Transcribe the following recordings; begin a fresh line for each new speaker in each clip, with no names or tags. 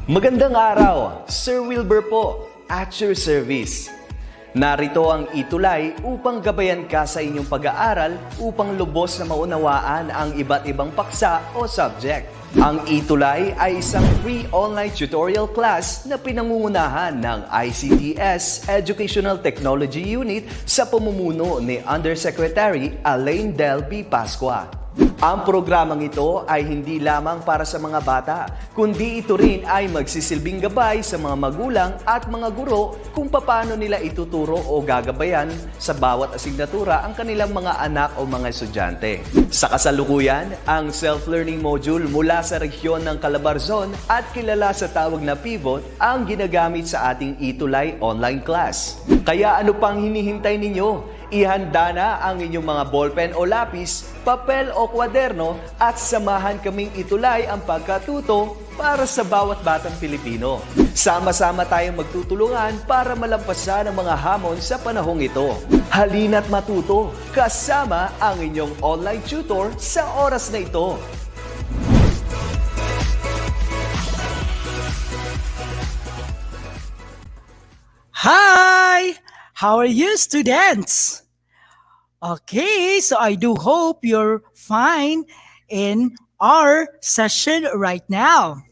Magandang araw, Sir Wilbur po, at your service. Narito ang ETUlay upang gabayan ka sa inyong pag-aaral upang lubos na maunawaan ang iba't ibang paksa o subject. Ang ETUlay ay isang free online tutorial class na pinangungunahan ng DepEd Educational Technology Unit sa pamumuno ni Undersecretary Elaine Del B. Pascua. Ang programang ito ay hindi lamang para sa mga bata, kundi ito rin ay magsisilbing gabay sa mga magulang at mga guro kung paano nila ituturo o gagabayan sa bawat asignatura ang kanilang mga anak o mga estudyante. Sa kasalukuyan, ang self-learning module mula sa rehiyon ng Calabarzon at kilala sa tawag na pivot ang ginagamit sa ating ETUlay online class. Kaya ano pang hinihintay ninyo? Ihanda na ang inyong mga ballpen o lapis, papel o kwaderno at samahan kaming itulay ang pagkatuto para sa bawat batang Pilipino. Sama-sama tayong magtutulungan para malampasan ang mga hamon sa panahong ito. Halina't matuto kasama ang inyong online tutor sa oras na ito.
Hi! How are you, students? Okay, so I do hope you're fine in our session right now.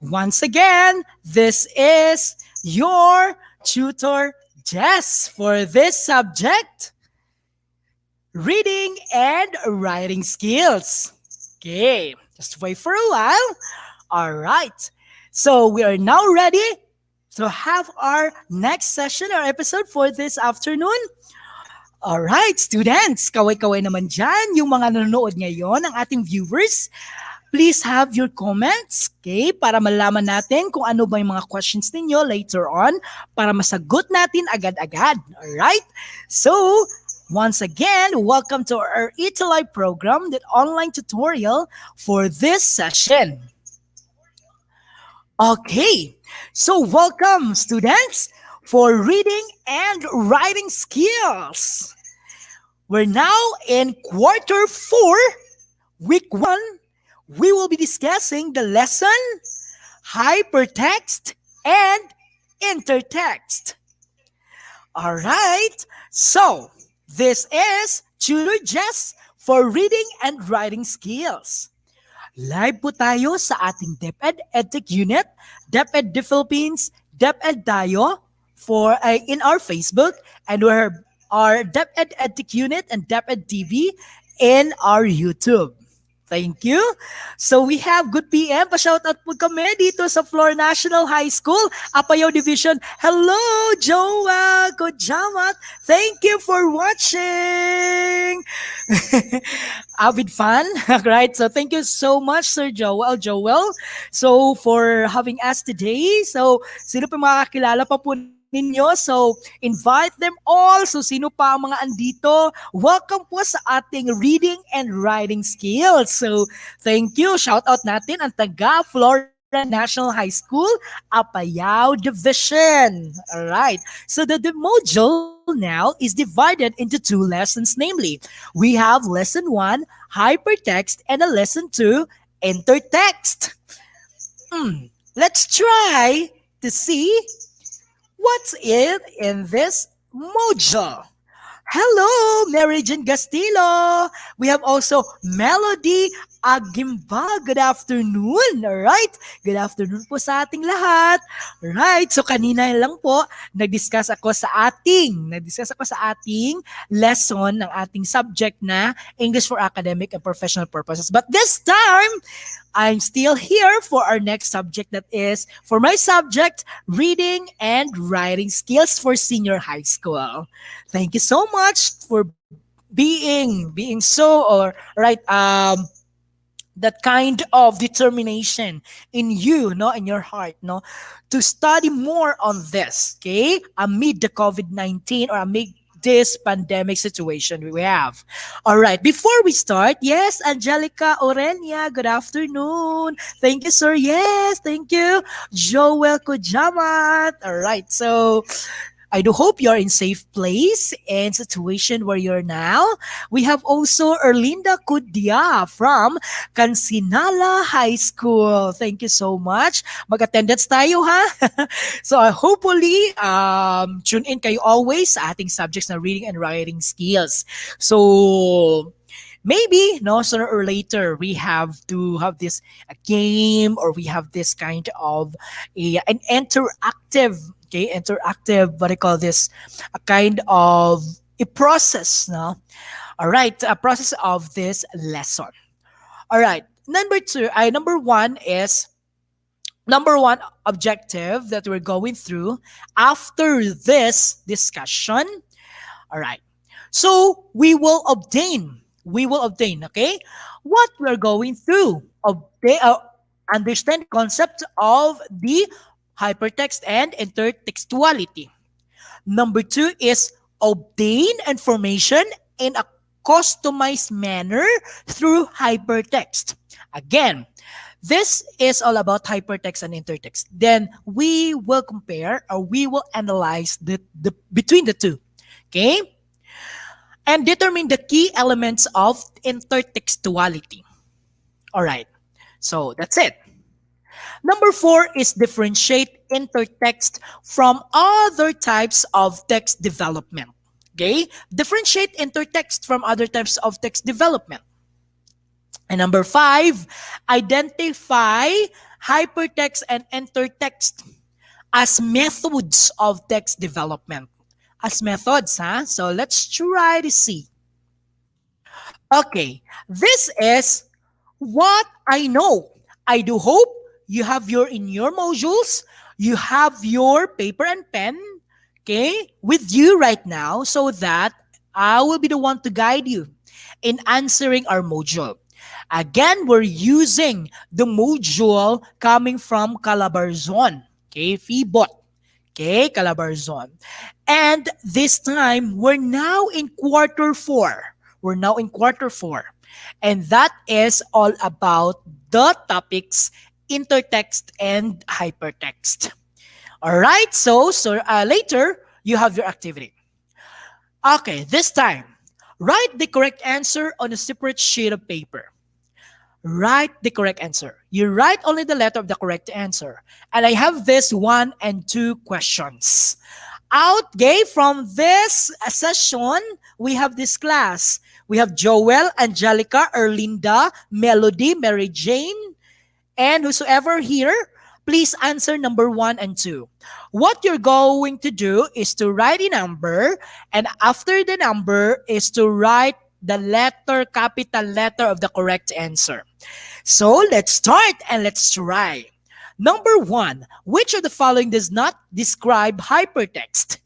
Once again, this is your tutor, Jess, for this subject, reading and writing skills. Okay, just wait for a while. All right, so we are now ready to have our next session or episode for this afternoon. Alright, students, kaway-kaway naman dyan, yung mga nanonood ngayon, ang ating viewers. Please have your comments, okay, para malaman natin kung ano ba yung mga questions ninyo later on para masagot natin agad-agad. Alright? So, once again, welcome to our ETUlay program, that online tutorial for this session. Okay, so welcome students for reading and writing skills. We're now in quarter 4, week 1. We will be discussing the lesson Hypertext and Intertext. All right, so this is Tutor Jess for reading and writing skills. Live po tayo sa ating DepEd Edtech Unit, DepEd Philippines, DepEd Tayo in our Facebook, and we're our DepEd Edtech Unit and DepEd TV in our YouTube. Thank you. So we have good PM. Pa-shoutout po kami dito sa Flor National High School, Apayao Division. Hello, Joel Kojamat. Thank you for watching. Avid fan, right? So thank you so much, Sir Joel. So for having us today. So sino pa makakilala pa po ninyo? So, invite them all. So, sino pa ang mga andito? Welcome po sa ating reading and writing skills. So, thank you. Shout out natin ang taga Florida National High School, Apayao Division. All right. So, the module now is divided into 2 lessons, namely, we have lesson 1, Hypertext, and a lesson 2, Intertext. Let's try to see what's in this module. Hello, Mary Jane Castillo. We have also Melody Agimba. Good afternoon. Alright. Good afternoon po sa ating lahat. Alright. So kanina lang po, nag-discuss ako sa ating lesson ng ating subject na English for Academic and Professional Purposes. But this time, I'm still here for our next subject, that is for my subject, reading and writing skills for senior high school. Thank you so much for being so that kind of determination in you, in your heart, to study more on this, okay, amid the COVID-19 or amid this pandemic situation we have. All right, before we start, yes, Angelica Orenia, good afternoon. Thank you, sir. Yes, thank you. Joel Kojamat. All right, so I do hope you're in safe place and situation where you're now. We have also Erlinda Kudia from Cansinala High School. Thank you so much. Mag-attendance tayo ha. So hopefully, tune in kayo always sa ating subjects na reading and writing skills. So maybe no sooner or later we have to have this a game, or we have this kind of an interactive, what I call this, a kind of a process, no? All right, a process of this lesson. All right, number one is number one objective that we're going through after this discussion. All right, so we will obtain, okay, what we're going through. Understand the concept of the hypertext and intertextuality. Number two is obtain information in a customized manner through hypertext. Again, this is all about hypertext and intertext. Then we will compare, or we will analyze the between the two. Okay? And determine the key elements of intertextuality. All right. So that's it. Number four is differentiate intertext from other types of text development. Okay? Differentiate intertext from other types of text development. And number five, identify hypertext and intertext as methods of text development. As methods, huh? So let's try to see. Okay, this is what I know. I do hope you have in your modules, you have your paper and pen, okay, with you right now, so that I will be the one to guide you in answering our module. Again, we're using the module coming from Calabarzon, okay, Fibot, okay, Calabarzon. And this time, we're now in quarter four. And that is all about the topics intertext and hypertext. All right, so later, you have your activity. Okay, this time, write the correct answer on a separate sheet of paper. Write the correct answer. You write only the letter of the correct answer. And I have this 1 and 2 questions. Okay, from this session, we have this class. We have Joel, Angelica, Erlinda, Melody, Mary Jane, and whosoever here. Please answer number 1 and 2. What you're going to do is to write a number, and after the number is to write the capital letter of the correct answer. So let's start and let's try. Number 1, which of the following does not describe hypertext?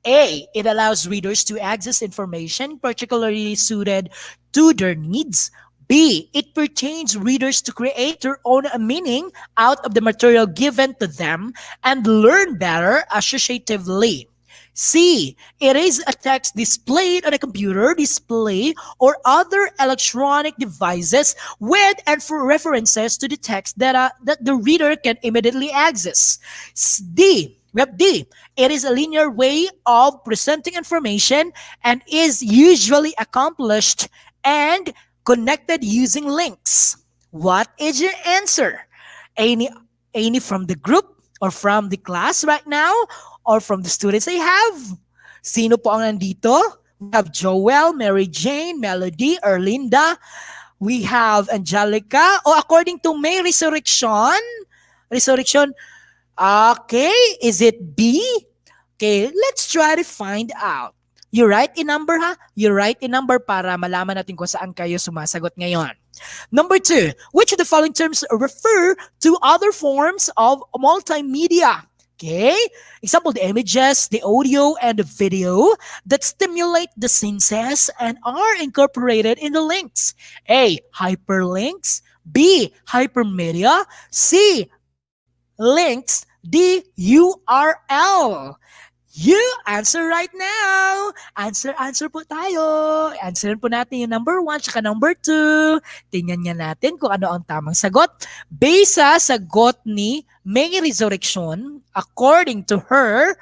A, it allows readers to access information particularly suited to their needs. B, it pertains readers to create their own meaning out of the material given to them and learn better associatively. C, it is a text displayed on a computer display or other electronic devices with and for references to the text that the reader can immediately access. We have D, it is a linear way of presenting information and is usually accomplished and connected using links. What is your answer? Any from the group or from the class right now or from the students I have? Sino po ang nandito? We have Joel, Mary Jane, Melody, Erlinda. We have Angelica. According to May Resurrection. Okay, is it B? Okay, let's try to find out. You write a number, ha? You write a number para malaman natin kung saan kayo sumasagot ngayon. Number 2, which of the following terms refer to other forms of multimedia? Okay? Example, the images, the audio, and the video that stimulate the senses and are incorporated in the links. A, hyperlinks. B, hypermedia. C, links. D, URL. You answer right now. Answer po tayo. Answerin po natin yung number 1 tsaka number 2. Tingnan nga natin kung ano ang tamang sagot. Based sa sagot ni May Resurrection, according to her,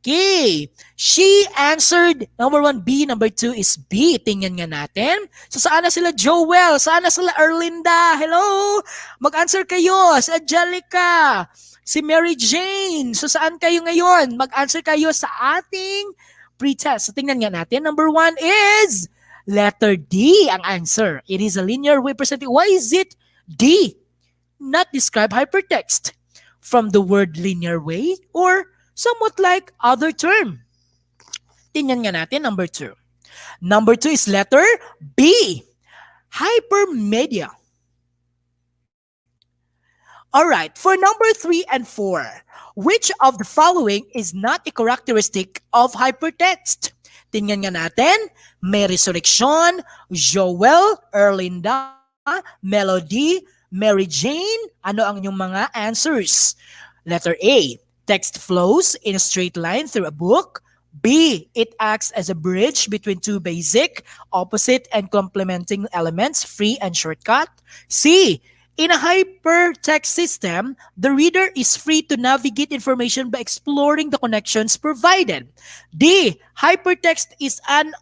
Okay. She answered number 1 B, number 2 is B. Tingnan nga natin. So saan na sila Joel? Saan na sila Erlinda? Hello? Mag-answer kayo. Si Angelica. Si Mary Jane. So saan kayo ngayon? Mag-answer kayo sa ating pretest. So tingnan nga natin. Number 1 is letter D ang answer. It is a linear way presenting. Why is it D? Not describe hypertext from the word linear way or somewhat like other term. Tingnan nga natin number 2. Number 2 is letter B. Hypermedia. Alright, for number 3 and 4, which of the following is not a characteristic of hypertext? Tingnan nga natin. May resurrection, Joel, Erlinda, Melody, Mary Jane. Ano ang inyong mga answers? Letter A. Text flows in a straight line through a book. B. It acts as a bridge between two basic, opposite, and complementing elements, free and shortcut. C. In a hypertext system, the reader is free to navigate information by exploring the connections provided. D. Hypertext is an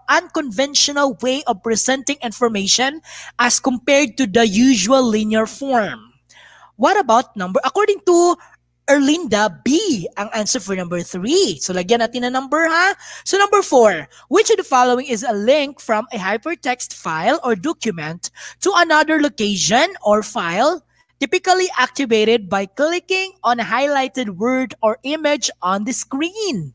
unconventional way of presenting information as compared to the usual linear form. What about according to Erlinda, B ang answer for number 3. So lagyan natin na number ha. So number 4, which of the following is a link from a hypertext file or document to another location or file, typically activated by clicking on a highlighted word or image on the screen?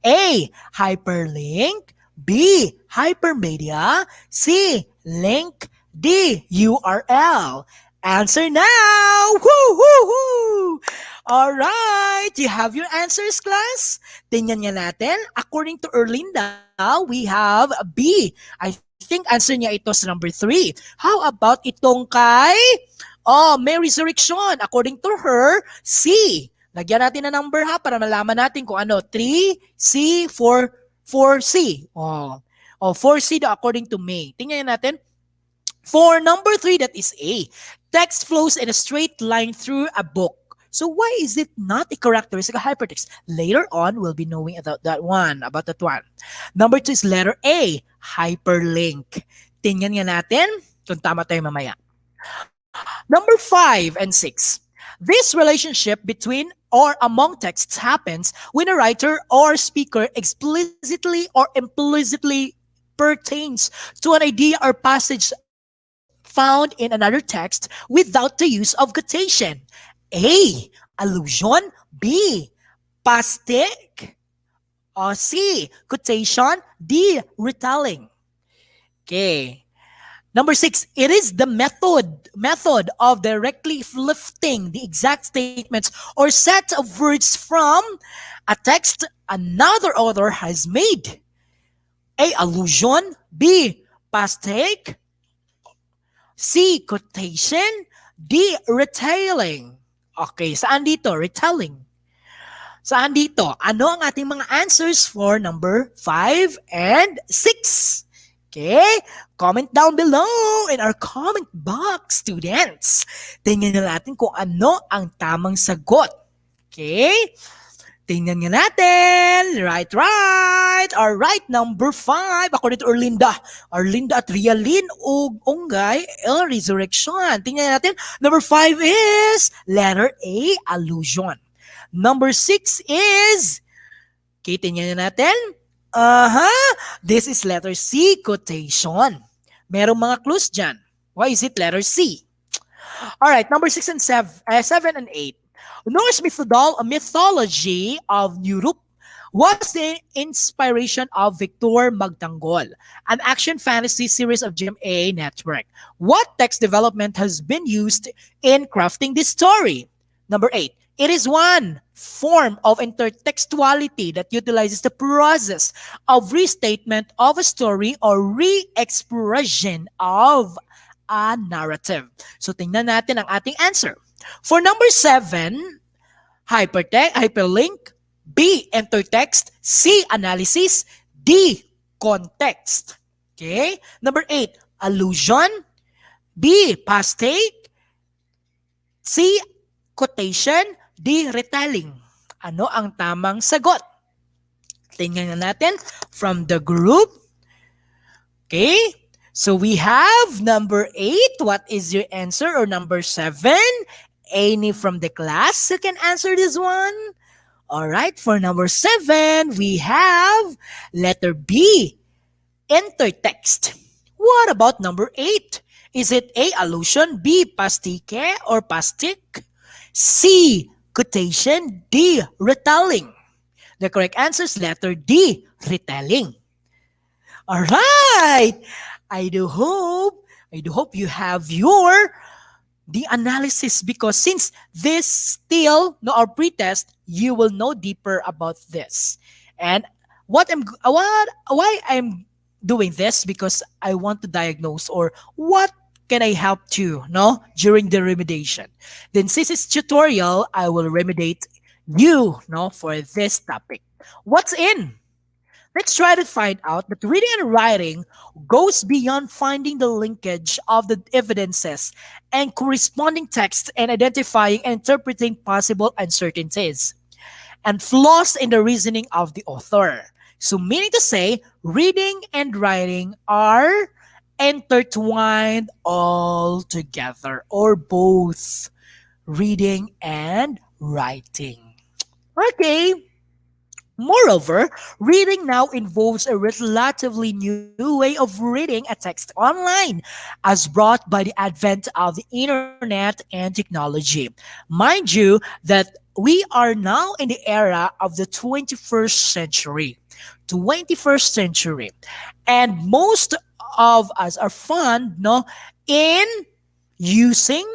A. Hyperlink. B. Hypermedia. C. Link. D. URL. Answer now! Woo, woo, woo! Alright, you have your answers, class? Tingnan nga natin. According to Erlinda, we have B. I think answer niya ito sa number 3. How about itong kay may resurrection? According to her, C. Lagyan natin na number ha para malaman natin kung ano. 3, C, 4, 4C. 4C daw according to May. Tingnan natin. For number 3, that is A. Text flows in a straight line through a book. So why is it not a characteristic of hypertext? Later on, we'll be knowing about that one. Number 2 is letter A, hyperlink. Tingnan nga natin kung tama tayo mamaya. Number 5 and 6. This relationship between or among texts happens when a writer or speaker explicitly or implicitly pertains to an idea or passage found in another text without the use of quotation. A. Allusion. B. Pastic. C. Quotation. D. Retelling. Okay. Number 6. It is the method of directly lifting the exact statements or set of words from a text another author has made. A. Allusion. B. Pastic. C. Quotation. D. Retelling. Okay, saan dito? Retelling. Saan dito? Ano ang ating mga answers for number 5 and 6? Okay, comment down below in our comment box, students. Tingnan na natin kung ano ang tamang sagot. Okay? Tingnan nga natin. Right. Alright, number 5. According to Erlinda at Rialin Ongay, resurrection. Tingnan natin. Number 5 is letter A, allusion. Number 6 is, okay, tingnan natin. This is letter C, quotation. Merong mga clues dyan. Why is it letter C? Alright, number 6 and 7 and 8. Norse mythology of Europe was the inspiration of Victor Magtanggol, an action fantasy series of GMA Network. What text development has been used in crafting this story? Number 8. It is one form of intertextuality that utilizes the process of restatement of a story or re-expression of a narrative. So tingnan natin ang ating answer. For number 7, hyperlink. B, intertext. C, analysis. D, context. Okay? Number 8, allusion. B, past take. C, quotation. D, retelling. Ano ang tamang sagot? Tingnan natin from the group. Okay? So we have number 8. What is your answer? Or number 7? Any from the class who can answer this one? All right, for number 7, we have letter B, intertext. What about number 8? Is it A, allusion, B, pastique or pastic, C, quotation, D, retelling? The correct answer is letter D, retelling. All right. I do hope you have your the analysis, because since this still no our pretest, you will know deeper about this. And why I'm doing this, because I want to diagnose or what can I help to no during the remediation. Then since it's tutorial, I will remediate you no for this topic. What's in? Let's try to find out that reading and writing goes beyond finding the linkage of the evidences and corresponding text and identifying and interpreting possible uncertainties and flaws in the reasoning of the author. So, meaning to say, reading and writing are intertwined all together, or both reading and writing. Okay. Moreover, reading now involves a relatively new way of reading a text online, as brought by the advent of the internet and technology. Mind you that we are now in the era of the 21st century. 21st century. And most of us are fond no, in using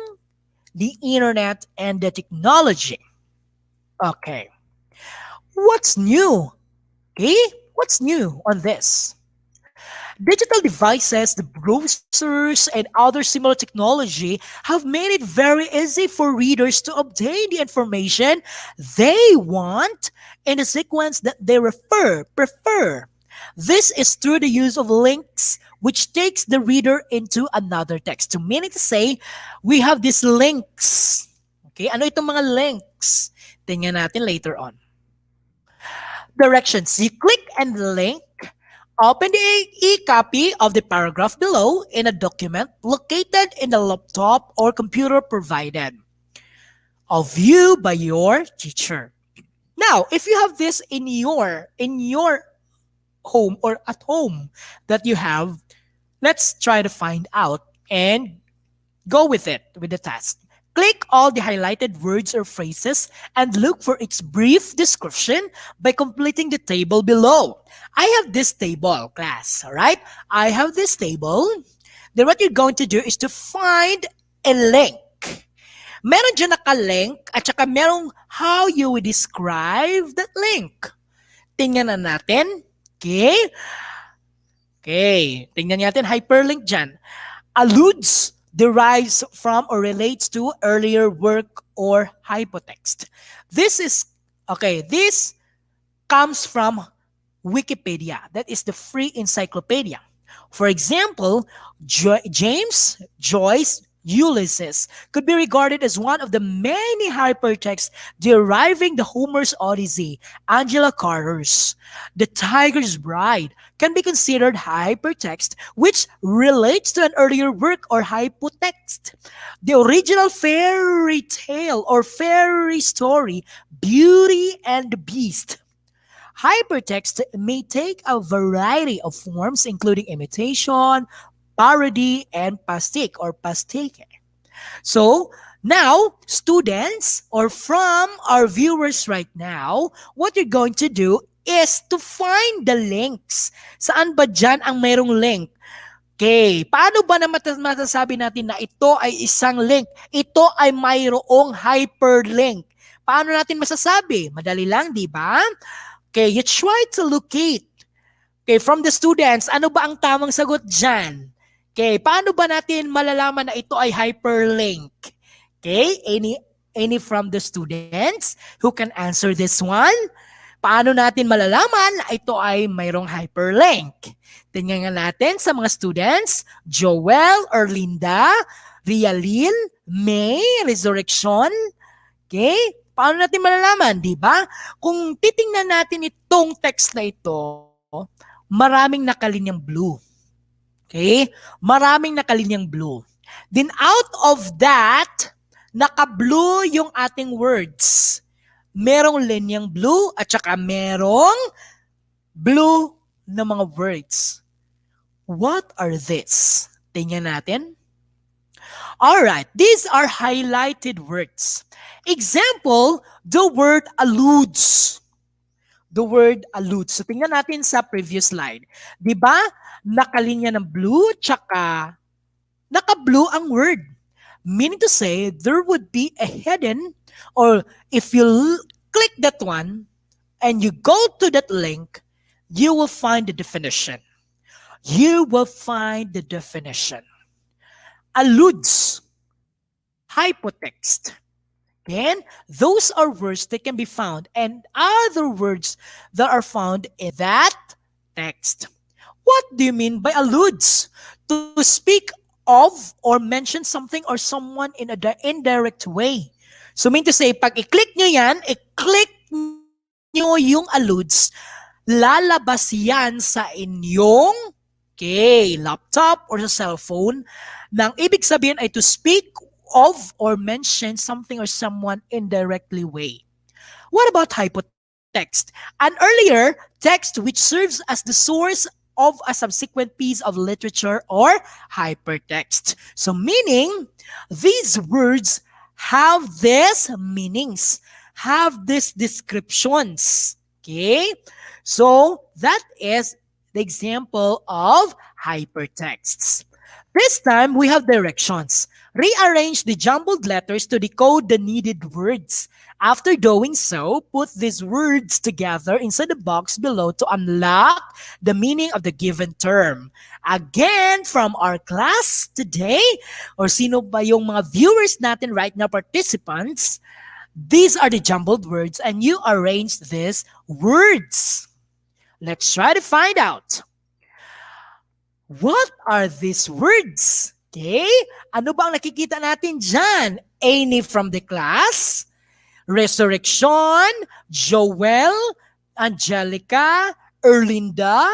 the internet and the technology. Okay. What's new? Okay, what's new on this? Digital devices, the browsers, and other similar technology have made it very easy for readers to obtain the information they want in the sequence that they prefer. This is through the use of links, which takes the reader into another text. So meaning to say, we have these links. Okay, ano itong mga links? Tingnan natin later on. Directions. You click and link. Open the e-copy of the paragraph below in a document located in the laptop or computer provided of you by your teacher. Now, if you have this in your home or at home that you have, let's try to find out and go with it with the task. Click all the highlighted words or phrases and look for its brief description by completing the table below. I have this table, class, all right? I have this table. Then what you're going to do is to find a link. Meron dyan naka-link at saka merong how you would describe that link. Tingnan na natin. Okay? Okay. Tingnan natin, hyperlink dyan. Alludes, derives from or relates to earlier work or hypertext. This comes from Wikipedia. That is the free encyclopedia. For example, James Joyce Ulysses could be regarded as one of the many hypertexts deriving the Homer's Odyssey. Angela Carter's The Tiger's Bride can be considered hypertext, which relates to an earlier work or hypotext. The original fairy tale or fairy story, Beauty and the Beast. Hypertext may take a variety of forms, including imitation, parody, and pastiche or pastike. So, now, students, or from our viewers right now, what you're going to do is to find the links. Saan ba dyan ang mayroong link? Okay, paano ba na masasabi natin na ito ay isang link? Ito ay mayroong hyperlink. Paano natin masasabi? Madali lang, di ba? Okay, you try to locate. Okay, from the students, ano ba ang tamang sagot dyan? Okay, paano ba natin malalaman na ito ay hyperlink? Okay, any from the students who can answer this one? Paano natin malalaman na ito ay mayroong hyperlink? Tingnan nga natin sa mga students, Joel, Erlinda, Rialin, May, Resurrection. Okay, Paano natin malalaman, di ba? Kung titingnan natin itong text na ito, maraming nakalinyang blue. Okay? Maraming nakalinyang blue. Then out of that, naka-blue yung ating words. Merong linyang blue at saka merong blue na mga words. What are these? Tingnan natin. Alright, these are highlighted words. Example, the word alludes. The word alludes. So tingnan natin sa previous slide. 'Di ba? Nakalinya ng blue tsaka naka-blue ang word. Meaning to say, there would be a hidden, or if you click that one and you go to that link, you will find the definition. You will find the definition. Alludes, hypertext. Again, those are words that can be found and other words that are found in that text. What do you mean by alludes? To speak of or mention something or someone in an indirect way. So mean to say, pag i-click nyo yan, i-click nyo yung alludes, lalabas yan sa inyong laptop or sa cellphone nang ibig sabihin ay to speak of or mention something or someone indirectly way. What about hypertext? An earlier text which serves as the source of a subsequent piece of literature or hypertext. So meaning, these words have these meanings, have these descriptions. Okay? So that is the example of hypertexts. This time, we have directions. Rearrange the jumbled letters to decode the needed words. After doing so, put these words together inside the box below to unlock the meaning of the given term. Again, from our class today, or sino ba yung mga viewers natin right now, participants, these are the jumbled words and you arrange these words. Let's try to find out. What are these words? Okay? Ano ba ang nakikita natin dyan? Any from the class? Resurrection? Joel? Angelica? Erlinda?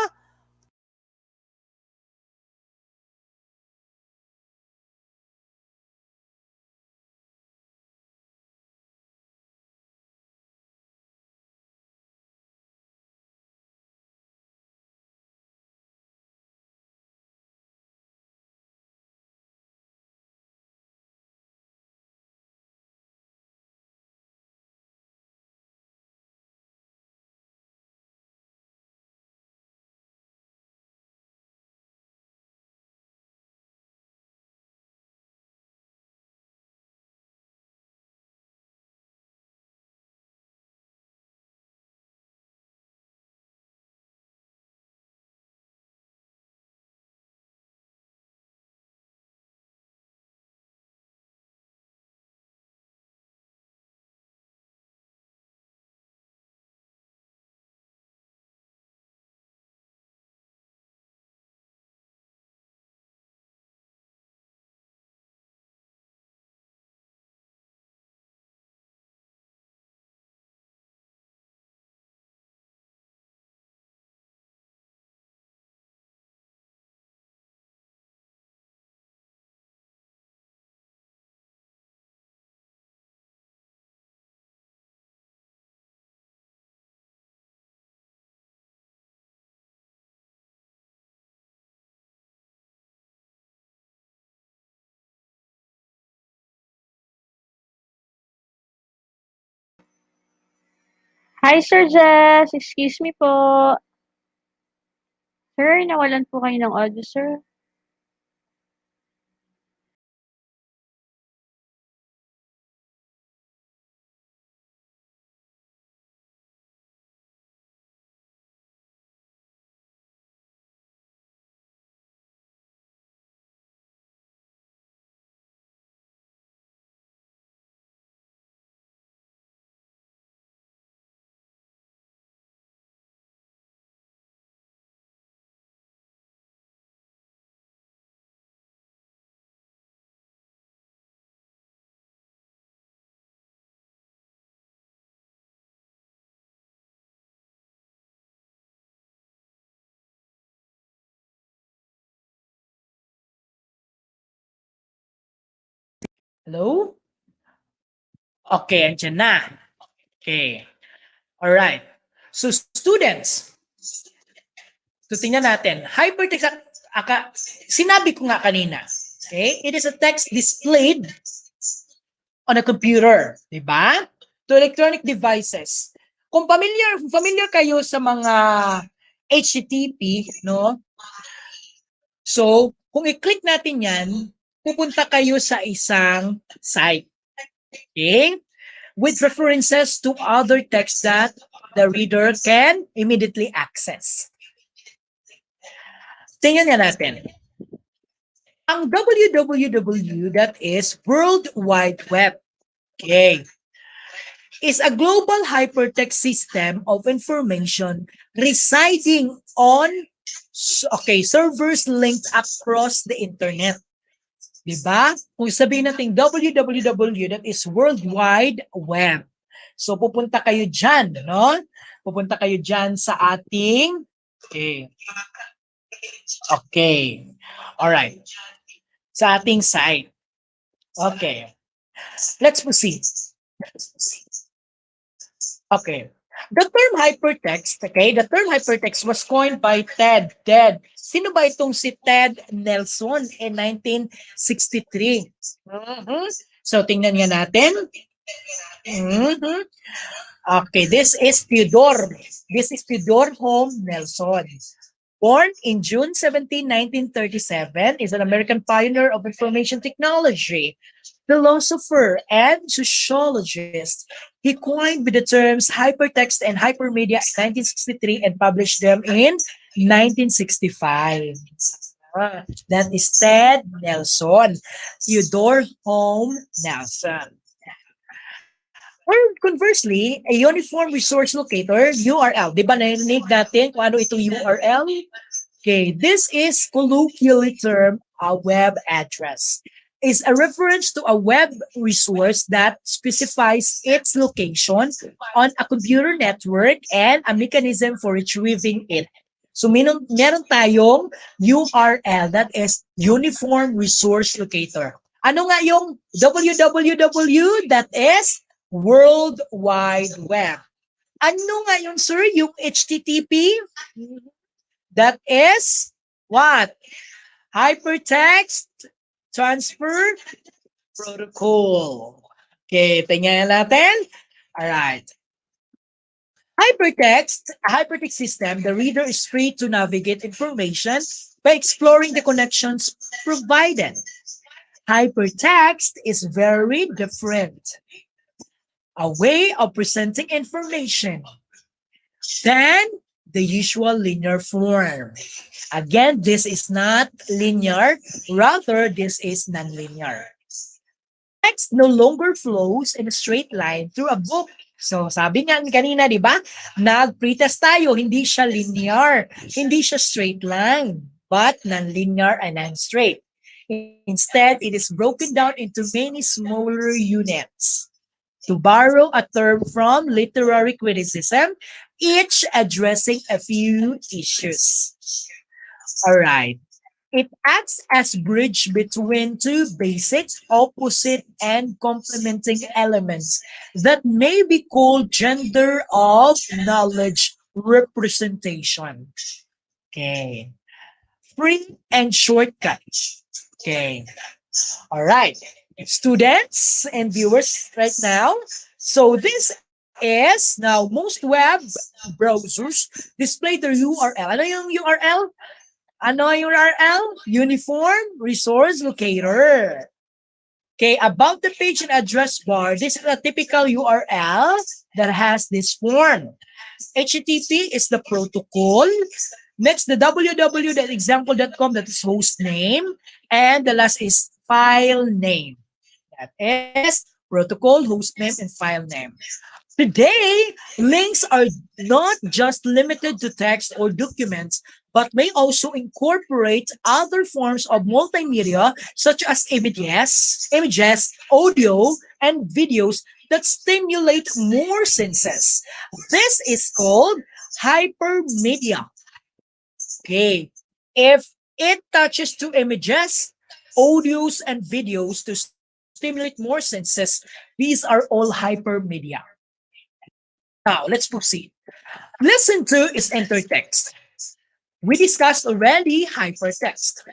Hi, Sir Jess. Excuse me po. Sir, nawalan po kayo ng audio, sir.
Hello? Okay, andyan na. Okay. Alright. So, students, so tingnan natin. Hypertext, sinabi ko nga kanina, okay? It is a text displayed on a computer, di ba? To electronic devices. Kung familiar kayo sa mga HTTP, no? So, kung i-click natin yan, pupunta kayo sa isang site. Okay? With references to other text that the reader can immediately access. Tingnan nga natin. Ang www, that is World Wide Web, okay, is a global hypertext system of information residing on servers linked across the internet. Diba? Kung sabihin natin www, that is World Wide Web. So pupunta kayo dyan, no? Pupunta kayo dyan sa ating, okay. Alright. Sa ating site. Okay. Let's proceed. Okay. The term hypertext, the term hypertext was coined by Ted. Sino ba itong si Ted Nelson in 1963? So, tingnan nga natin. Okay, this is Theodore. This is Theodore Home Nelson. Born in June 17, 1937, is an American pioneer of information technology, philosopher, and sociologist. He coined the terms hypertext and hypermedia in 1963 and published them in 1965. That is Ted Nelson, Theodore Home Nelson. Or conversely, a uniform resource locator, URL. Di ba narinig natin kung ano itong URL? Okay, this is colloquially term a web address. Is a reference to a web resource that specifies its location on a computer network and a mechanism for retrieving it. So meron tayong URL, that is Uniform Resource Locator. Ano nga yung www? That is World Wide Web. Ano nga yun, sir? Yung HTTP? That is what? Hypertext Transfer Protocol. Okay, tingnan natin. Alright. A hypertext system, the reader is free to navigate information by exploring the connections provided. Hypertext is very different. A way of presenting information than the usual linear form. Again, this is not linear, rather this is nonlinear. Text no longer flows in a straight line through a book. So sabi nga kanina, di ba? Nag-pretest tayo, hindi siya linear, hindi siya straight line, but nonlinear and non-straight. Instead, it is broken down into many smaller units. To borrow a term from literary criticism, each addressing a few issues. All right. It acts as bridge between two basic, opposite, and complementing elements that may be called gender of knowledge representation. Okay. Free and shortcut. Okay. All right. Students and viewers right now. So this is now most web browsers display their URL. Ano yung URL? Ano yung URL? Uniform Resource Locator. Okay, about the page and address bar, this is a typical URL that has this form. HTTP is the protocol. Next, the www.example.com, that is host name. And the last is file name. That is protocol, host name, and file name. Today, links are not just limited to text or documents, but may also incorporate other forms of multimedia such as images, audio, and videos that stimulate more senses. This is called hypermedia. Okay, if it touches to images, audios, and videos to stimulate more senses. These are all hypermedia. Now, let's proceed. Lesson 2 is intertext. We discussed already hypertext.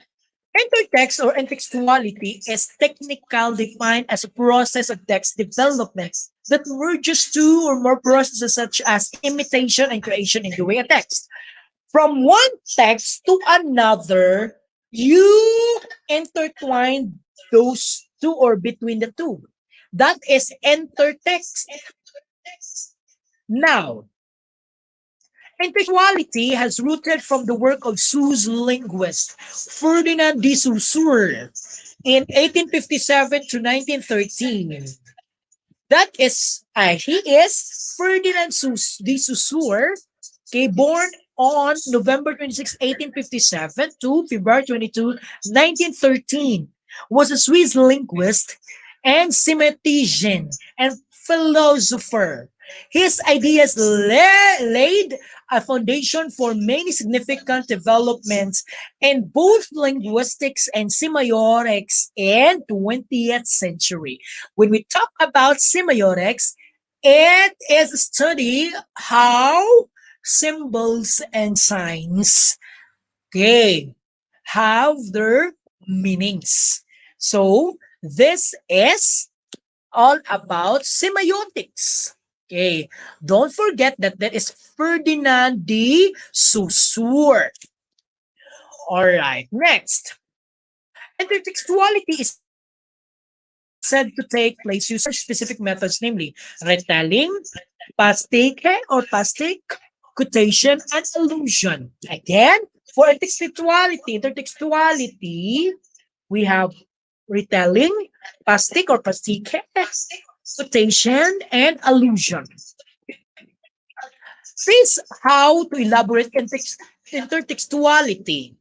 Intertext or intertextuality is technically defined as a process of text development that merges two or more processes such as imitation and creation into a text. From one text to another, you intertwine those two or between the two. That is intertext. Now, intertextuality has rooted from the work of Swiss linguist Ferdinand de Saussure in 1857 to 1913. That is, he is Ferdinand de Saussure, okay, born on November 26, 1857 to February 22, 1913, was a Swiss linguist and semantician and philosopher. His ideas laid a foundation for many significant developments in both linguistics and semiotics in 20th century. When we talk about semiotics, it is a study how symbols and signs, okay, have their meanings. So this is all about semiotics. Okay, don't forget that that is Ferdinand de Saussure. All right, next. Intertextuality is said to take place using four specific methods, namely retelling, pastiche or pastic, quotation, and allusion. Again, for intertextuality, we have retelling, pastic or pastique, quotation, and allusion. This how to elaborate intertextuality.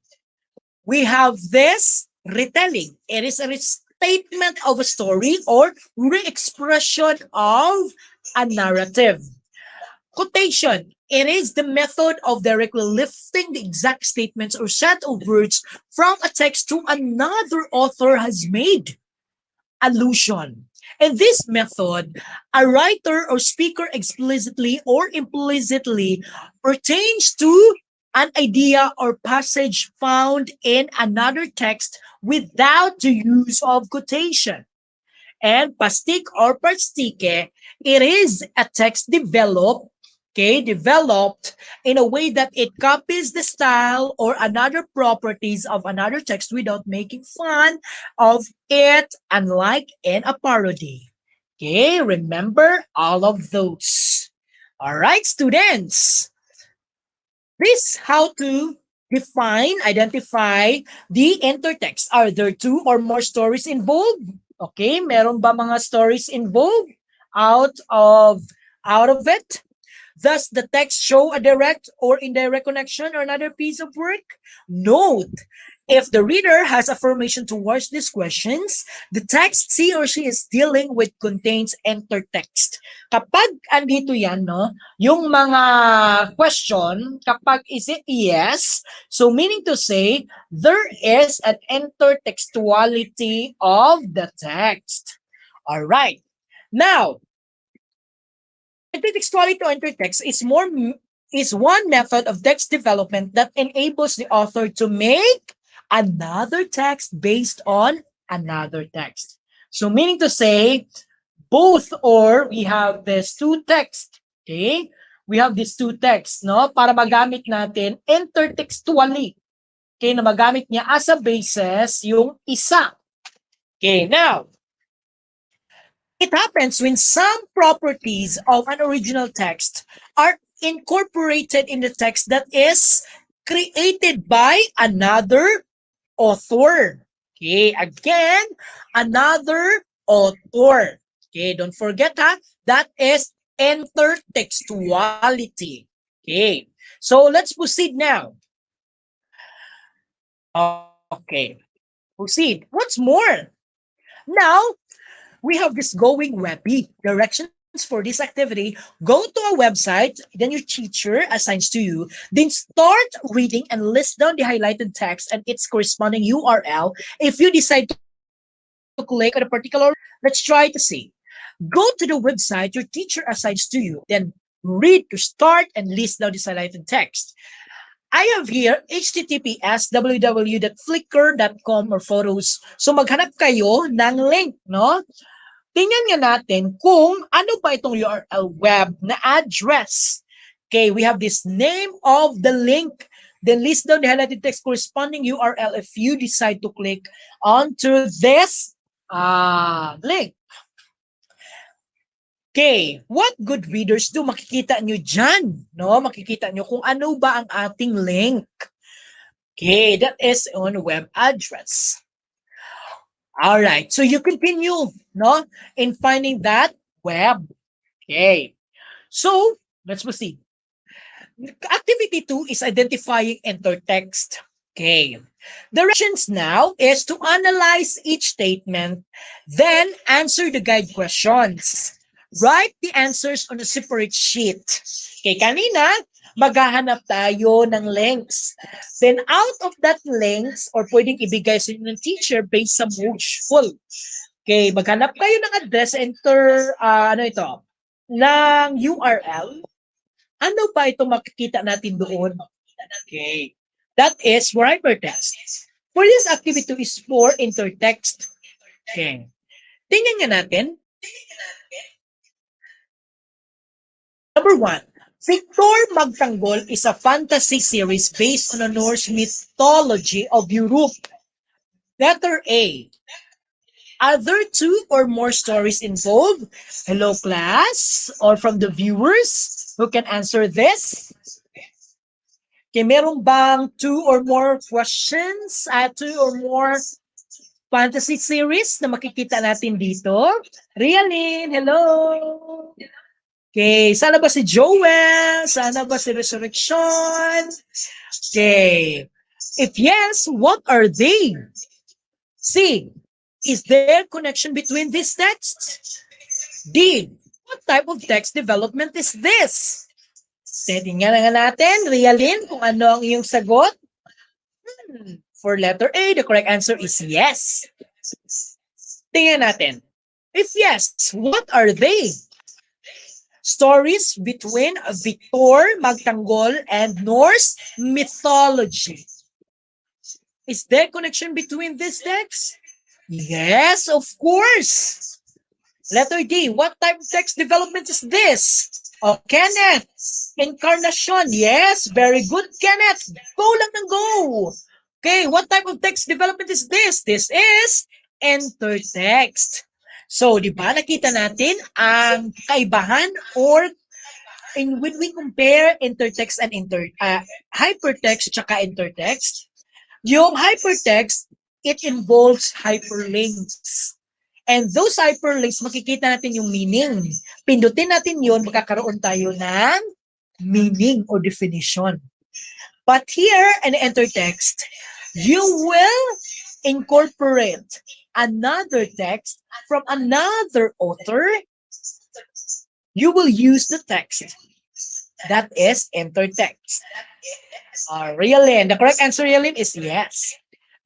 We have this retelling. It is a restatement of a story or re-expression of a narrative. Quotation. It is the method of directly lifting the exact statements or set of words from a text to another author has made. Allusion. In this method, a writer or speaker explicitly or implicitly pertains to an idea or passage found in another text without the use of quotation. And pastik or pastike, it is a text developed in a way that it copies the style or another properties of another text without making fun of it, unlike in a parody. Okay, remember all of those. All right, students. This how to identify the intertext. Are there two or more stories involved? Okay, meron ba mga stories involved out of it? Does the text show a direct or indirect connection or another piece of work? Note, if the reader has affirmation towards these questions, the text he or she is dealing with contains intertext. Kapag andito yan, no, yung mga question, kapag is it yes, so meaning to say, there is an intertextuality of the text. All right. Now, intertextuality or intertext is one method of text development that enables the author to make another text based on another text. So meaning to say, both or we have these two texts. Okay? We have these two texts, no? Para magamit natin intertextually. Okay, na magamit niya as a basis yung isa. Okay, now, it happens when some properties of an original text are incorporated in the text that is created by another author. Okay, again, another author. Okay, don't forget that is intertextuality. Okay, so let's proceed now. Okay, proceed. What's more? Now, we have this going webby directions for this activity. Go to a website, then your teacher assigns to you, then start reading and list down the highlighted text and its corresponding URL. If you decide to click on it, to click on a particular, let's try to see. Go to the website your teacher assigns to you, then read to start and list down the highlighted text. I have here https www.flickr.com or photos. So maghanap kayo ng link, no? Tingnan nga natin kung ano ba itong URL web na address. Okay, we have this name of the link. Then list down the highlighted text corresponding URL if you decide to click onto this link. Okay, what good readers do? Makikita nyo dyan, no? Makikita nyo kung ano ba ang ating link. Okay, that is on web address. All right, so you continue, no, in finding that web. Okay, so let's proceed. Activity 2 is identifying enter text. Okay, directions now is to analyze each statement, then answer the guide questions. Write the answers on a separate sheet. Okay, kanina, maghahanap tayo ng links. Then out of that links, or pwedeng ibigay sa inyo ng teacher based sa module. Okay, maghanap kayo ng address, enter, ng URL. Ano ba ito makikita natin doon? Okay, that is for hypertext. For this activity is for intertext. Okay, tingnan nga natin. Number 1, Victor Magtanggol is a fantasy series based on a Norse mythology of Europe. Letter A. Are there 2 or more stories involved? Hello, class, or from the viewers who can answer this? Okay, meron bang 2 or more questions? 2 or more fantasy series na makikita natin dito? Rialyn, hello! Okay, sana ba si Joel? Sana ba si Resurrection? Okay. If yes, what are they? C. Is there connection between these texts? D. What type of text development is this? Tingnan nga natin, Rialyn, kung ano ang iyong sagot. For letter A, the correct answer is yes. Tingnan natin. If yes, what are they? Stories between Victor Magtanggol and Norse mythology. Is there connection between these texts? Yes, of course. Letter D, what type of text development is this? Oh, Kenneth, Incarnation. Yes, very good, Kenneth. Go lang ng go. Okay, what type of text development is this? This is intertext. So, di ba, nakita natin ang kaibahan or when we compare intertext and hypertext tsaka intertext, yung hypertext, it involves hyperlinks. And those hyperlinks, makikita natin yung meaning. Pindutin natin yun, magkakaroon tayo ng meaning or definition. But here in intertext, you will incorporate another text from another author. You will use the text. That is intertext. Rialyn, the correct answer, Rialyn, is yes.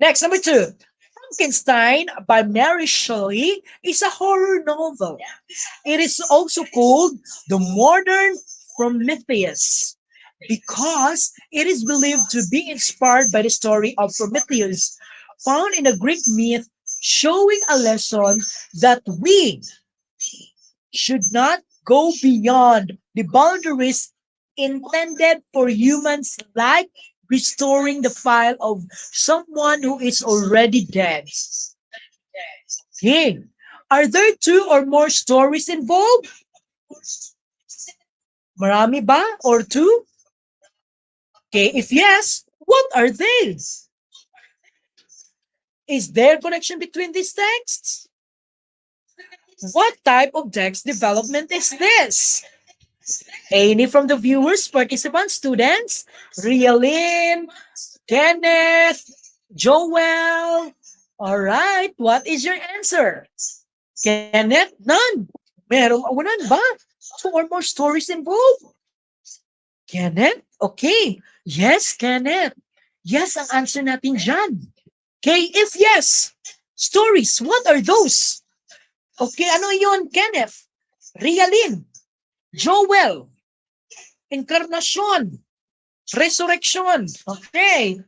Next, number 2. Frankenstein by Mary Shelley is a horror novel. It is also called the modern Prometheus because it is believed to be inspired by the story of Prometheus, found in a Greek myth, showing a lesson that we should not go beyond the boundaries intended for humans, like restoring the file of someone who is already dead. Okay. Are there 2 or more stories involved? Marami ba? Or 2? Okay, if yes, what are they? Is there connection between these texts? What type of text development is this? Any from the viewers, participants, students? Rialyn, Kenneth, Joel. All right, what is your answer? Kenneth, none. Merong awanan ba? 2 or more stories involved? Kenneth? Okay. Yes, Kenneth. Yes, ang answer natin dyan. Okay, if yes, Stories, what are those? Okay, ano yun, Kenneth? Realin, Joel, Encarnacion, Resurrection. Okay.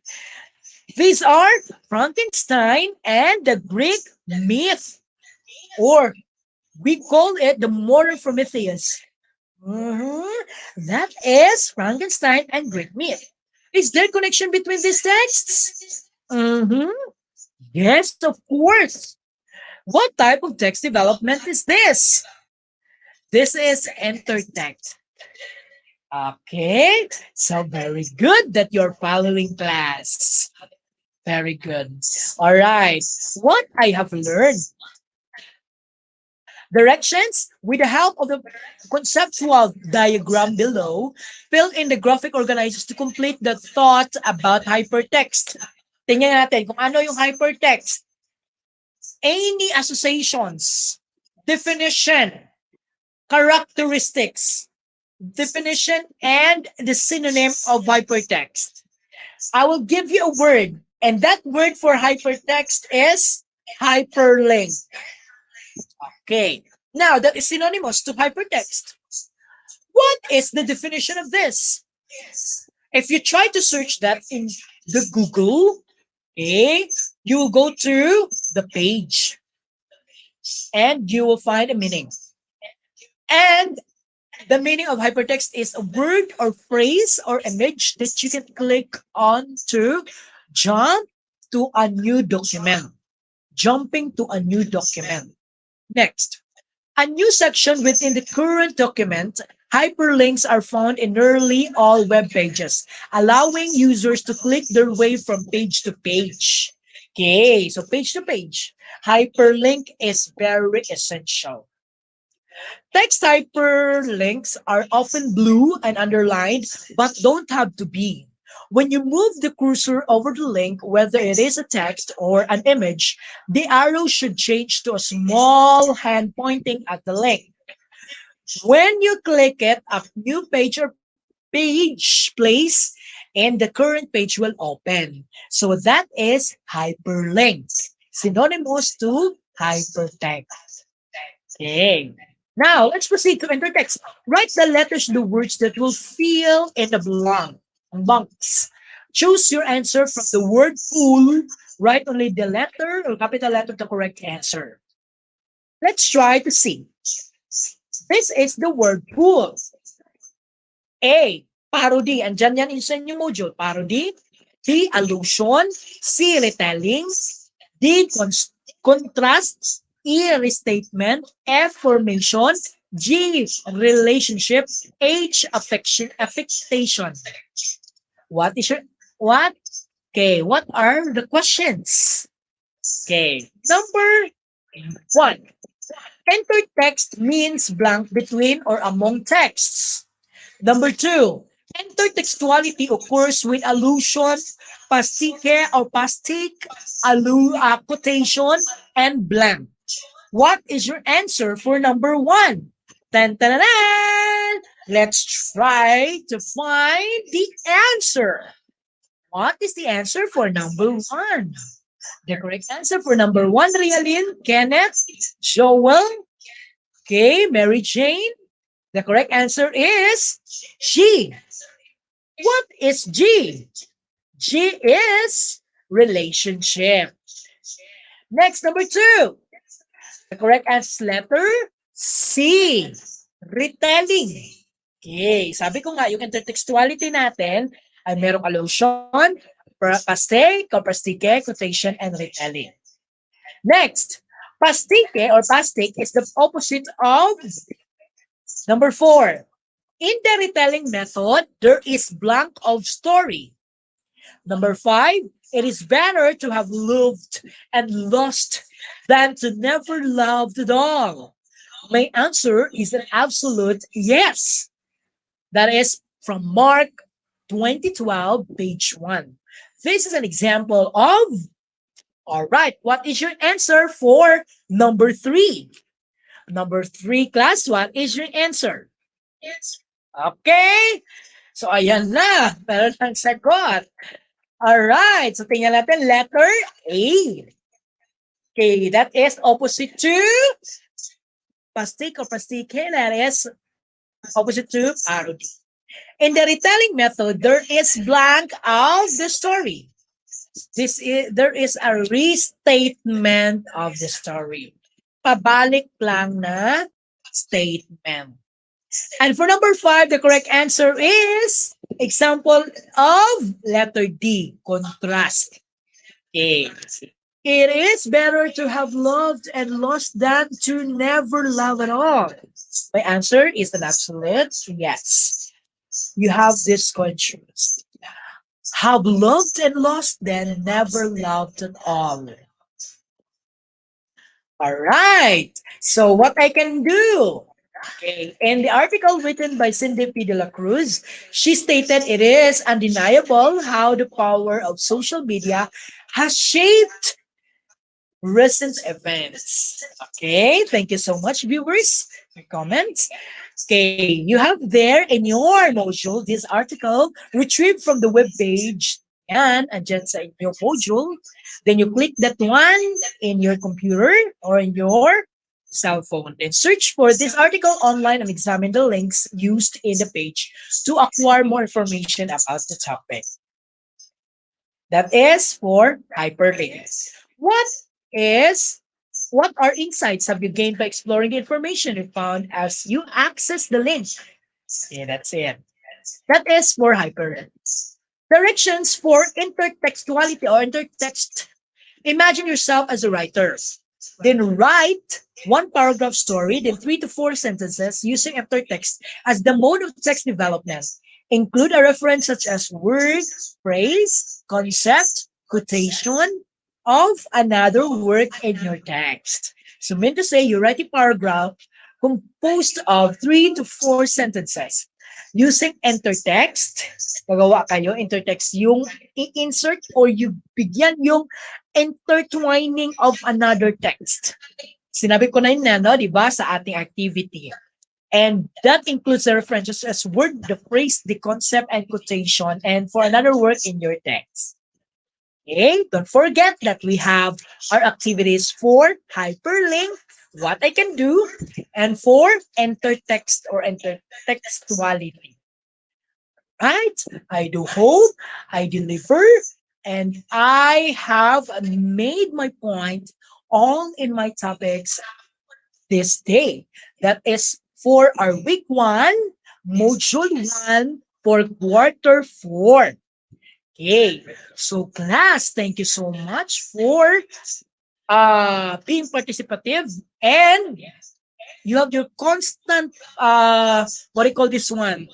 These are Frankenstein and the Greek myth, or we call it the modern Prometheus. Mhm. That is Frankenstein and Greek myth. Is there connection between these texts? Yes, of course. What type of text development is this? This is entertext. Okay, so very good that you're following class. Very good. All right. What I have learned. Directions with the help of the conceptual diagram below, fill in the graphic organizers to complete the thought about hypertext. Tingnan natin kung ano yung hypertext. Any associations, definition, characteristics, definition, and the synonym of hypertext. I will give you a word, and that word for hypertext is hyperlink. Okay. Now, that is synonymous to hypertext. What is the definition of this? If you try to search that in the Google, okay, you will go to the page and you will find a meaning. And the meaning of hypertext is a word or phrase or image that you can click on to jump to a new document. Jumping to a new document. Next, a new section within the current document. Hyperlinks are found in nearly all web pages, allowing users to click their way from page to page. Okay, so page to page. Hyperlink is very essential. Text hyperlinks are often blue and underlined, but don't have to be. When you move the cursor over the link, whether it is a text or an image, the arrow should change to a small hand pointing at the link. When you click it, a new page or page place and the current page will open. So that is hyperlink, synonymous to hypertext. Okay. Now, let's proceed to enter text. Write the letters, the words that will fill in the blanks. Choose your answer from the word pool. Write only the letter or capital letter the correct answer. Let's try to see. This is the word pool. A, parody. Andyan yan sa inyong module. Parody. B, allusion. C, retelling. D, contrast. E, restatement. F, formation. G, relationship. H, affectation. What is your, what? Okay, what are the questions? Okay, number 1. Enter text means blank between or among texts. Number 2, intertextuality occurs with allusion, pastike or pastic, quotation, and blank. What is your answer for number 1? Tan, tan, tan, tan. Let's try to find the answer. What is the answer for number 1? The correct answer for number 1, Realin, Kenneth, Joel, okay, Mary Jane. The correct answer is G. What is G? G is relationship. Next, number 2. The correct answer is letter C. Retelling. Okay, sabi ko nga, yung intertextuality natin ay merong allusion, pastike, pastike, quotation, and retelling. Next, pastike or pastic is the opposite of number 4. In the retelling method, there is blank of story. Number 5, it is better to have loved and lost than to never loved at all. My answer is an absolute yes. That is from Mark 2012, page 1. This is an example of, all right, what is your answer for number 3? Number 3, class, what is your answer? Okay. So, ayan na. Meron ng sagot. Alright. So, tingnan natin letter A. Okay, that is opposite to pastik or pastike. That is opposite to parody. In the retelling method, there is blank of the story. There is a restatement of the story. Pabalik lang na statement. And for number 5, the correct answer is example of letter D, contrast. Okay. It is better to have loved and lost than to never love at all. My answer is an absolute yes. You have this contrast. Have loved and lost than never loved at all. All right. So what I can do? Okay. In the article written by Cindy P. de la Cruz, she stated it is undeniable how the power of social media has shaped recent events. Okay. Thank you so much, viewers, for comments. Okay. You have there in your module this article retrieved from the web page. And just in your module, then you click that one in your computer or in your cell phone. Then search for this article online and examine the links used in the page to acquire more information about the topic. That is for hyperlinks. Is what are insights have you gained by exploring the information you found as you access the link? Yeah, that's it. That is for hyperlinks. Directions for intertextuality or intertext. Imagine yourself as a writer. Then write one paragraph story, then 3 to 4 sentences using intertext as the mode of text development. Include a reference such as word, phrase, concept, quotation of another work in your text. So mean to say you write a paragraph composed of 3 to 4 sentences. Using intertext, gagawa kayo, intertext, yung i-insert or you bigyan yung intertwining of another text. Sinabi ko na yun na, no, di ba, sa ating activity. And that includes the references as word, the phrase, the concept, and quotation, and for another word in your text. Okay, don't forget that we have our activities for hyperlink, what I can do, and for intertext or intertextuality. Right? I do hope I deliver and I have made my point all in my topics this day. That is for our week 1, module 1 for quarter 4. Okay. So class, thank you so much for being participative and you have your constant what do you call this one?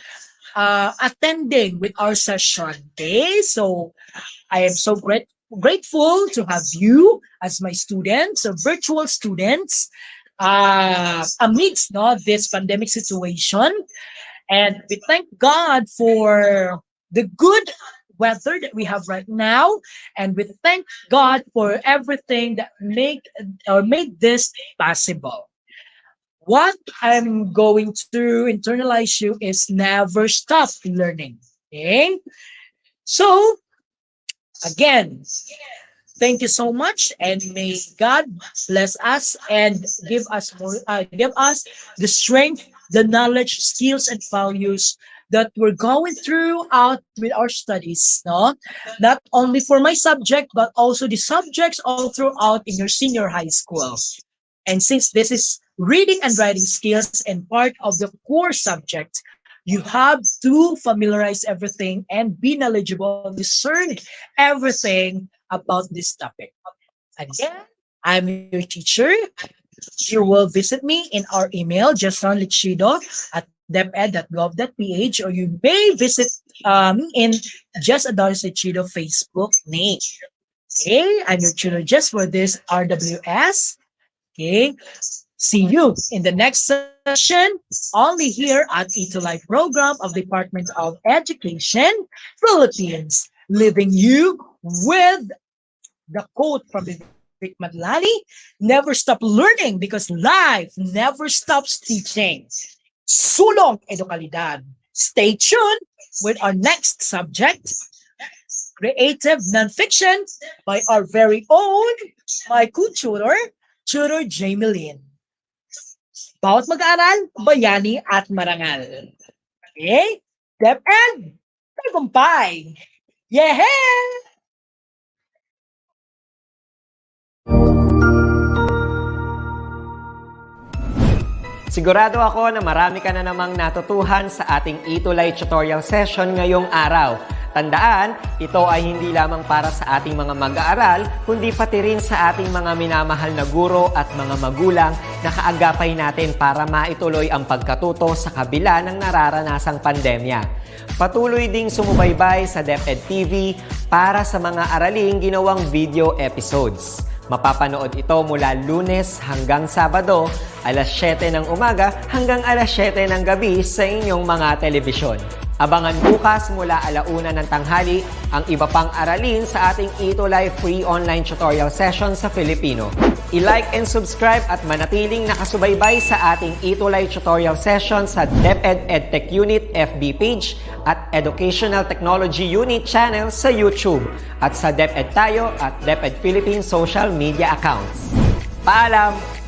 Attending with our session. Okay. So I am so grateful to have you as my students, or virtual students, amidst this pandemic situation. And we thank God for the good weather that we have right now. And we thank God for everything that made this possible. What I'm going to internalize you is never stop learning. Okay? So, again, thank you so much, and may God bless us and give us the strength, the knowledge, skills, and values that we're going through out with our studies. No, not only for my subject, but also the subjects all throughout in your senior high school. And since this is reading and writing skills and part of the core subject, you have to familiarize everything and be knowledgeable, discern everything about this topic. Again, I'm your teacher. You will visit me in our email, justronlichido@deped.gov.ph, or you may visit in Just Adonis Lichido Facebook name. Okay, I'm your tutor just for this RWS. Okay, see you in the next session only here at ETUlay program of Department of Education, Philippines, leaving you with the quote from Vivek Madlani, never stop learning because life never stops teaching. Sulong edukalidad. Stay tuned with our next subject, creative nonfiction by our very own, my co-tutor, Tutor Jamie Lynn. Bawat mag-aaral, bayani at marangal. Okay? DepEd, tagumpay! Yeah!
Sigurado ako na marami ka na namang natutuhan sa ating ETUlay tutorial session ngayong araw. Tandaan, ito ay hindi lamang para sa ating mga mag-aaral, kundi pati rin sa ating mga minamahal na guro at mga magulang na kaagapay natin para maituloy ang pagkatuto sa kabila ng nararanasang pandemya. Patuloy ding sumubaybay sa DepEd TV para sa mga araling ginawang video episodes. Mapapanood ito mula Lunes hanggang Sabado, alas 7 ng umaga hanggang alas 7 ng gabi sa inyong mga telebisyon. Abangan bukas mula 1:00 ng tanghali ang iba pang aralin sa ating ETUlay free online tutorial session sa Filipino. I-like and subscribe at manatiling nakasubaybay sa ating ETUlay tutorial session sa DepEd Edtech Unit FB page at Educational Technology Unit channel sa YouTube at sa DepEd Tayo at DepEd Philippines social media accounts. Paalam!